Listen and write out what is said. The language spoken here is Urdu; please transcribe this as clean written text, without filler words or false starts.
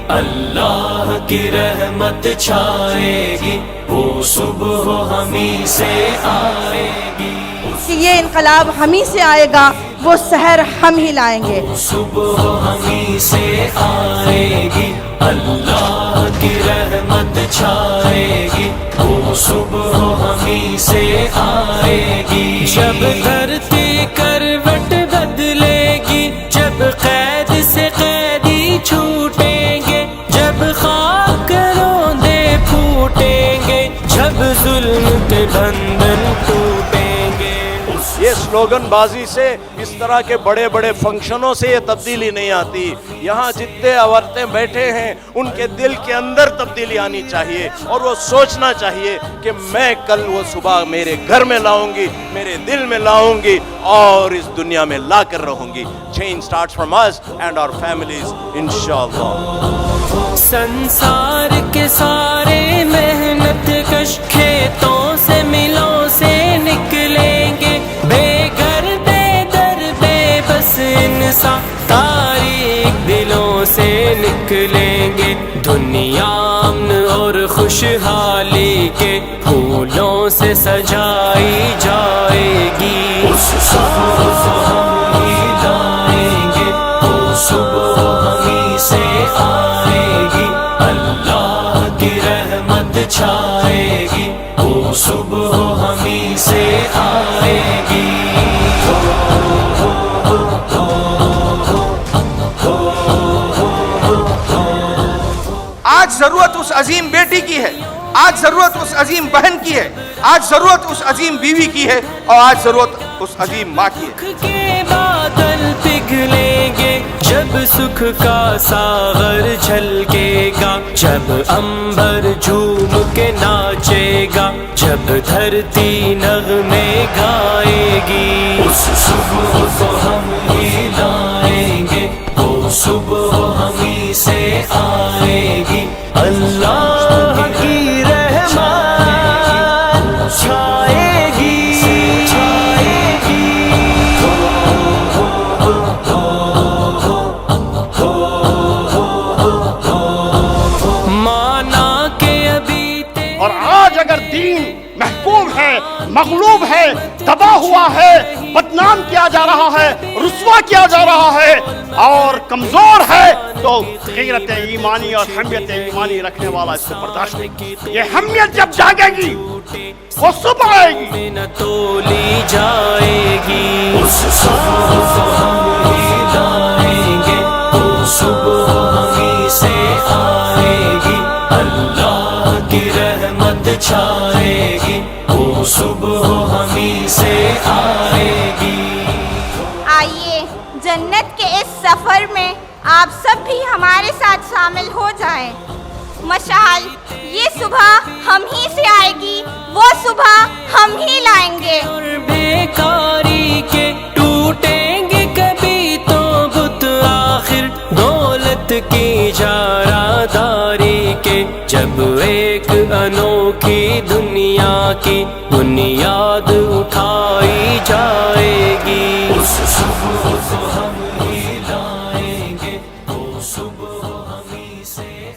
اللہ کی رحمت چھائے گی، وہ صبح ہمیں سے آئے گی، کہ یہ انقلاب ہم ہی سے آئے گا، وہ سحر ہم ہی لائیں گے، صبح ہمیں سے آئے گی، اللہ کی رحمت چھائے گی، وہ صبح ہمیں سے آئے گی۔ جب دھرتی کروٹ بدلے گی، جب قید سے قیدی چھوٹیں گے، جب خاک روندے پھوٹیں گے، جب ظلم کے بندھن ٹوٹیں گے۔ یہ سلوگن بازی سے، اس طرح کے بڑے بڑے فنکشنوں سے یہ تبدیلی نہیں آتی۔ یہاں جتنے عورتیں بیٹھے ہیں ان کے دل کے اندر تبدیلی آنی چاہیے، اور وہ سوچنا چاہیے کہ میں کل وہ صبح میرے گھر میں لاؤں گی، میرے دل میں لاؤں گی، اور اس دنیا میں لا کر رہوں گی۔ Change starts from us and our families, انشاءاللہ۔ سنسار کے سارے محنت کش کھیتوں سے ملوں سے نکلیں گے، بے گھر بے در بے بس انسان تاریک دلوں سے نکلیں گے۔ دنیا امن اور خوشحالی کے پھولوں سے سجائی جائے گی، اس صبح ہم ہی لائیں گے، وہ صبح ہمیں سے آئے گی، اللہ کی رحمت چھائے گی، وہ صبح ہمیں سے آئے گی۔ آج ضرورت اس عظیم بیٹی کی ہے، آج ضرورت اس عظیم بہن کی ہے، آج ضرورت اس عظیم بیوی کی ہے، اور آج ضرورت اس عظیم ماں کی ہے۔ کے بادل پگھلیں گے، جب سکھ کا ساغر چھلکے گا، جب عنبر جھوم کے ناچے گا، جب دھرتی نغمے گائے گی، اس صبح کو ہم ہی لائیں گے، وہ صبح ہمیں سے آئے گی، اللہ کی رحمت چھائے گی۔ اور آج اگر دین محکوم ہے، مغلوب ہے، تباہ ہوا ہے، بدنام کیا جا رہا ہے، رسوا کیا جا رہا ہے، اور کمزور ہے، تو غیرت ایمانی اور حمیت ایمانی رکھنے والا اس کو برداشت نہیں۔ یہ حمیت جب جاگے گی وہ صبح آئے گی، نہ تولی جائے گی، اس صبح ہم ہی لائیں گے، وہ صبح ہمیں سے آئے گی، اللہ کی رحمت چھائے گی، وہ صبح ہمیں سے آئے گی۔ آئیے جنت کے اس سفر میں آپ سب بھی ہمارے ساتھ شامل ہو جائیں۔ مشعل یہ صبح ہم ہی سے آئے گی، وہ صبح ہم ہی لائیں گے، اور بیکاری کے ٹوٹیں گے کبھی تو بت آخر، دولت کی جارہ داری کے جب ایک انوکھی دنیا کی بنیاد اٹھائی جائے گی، اس صبح کو ہم ہی لائیں گے، وہ صبح ہمیں سے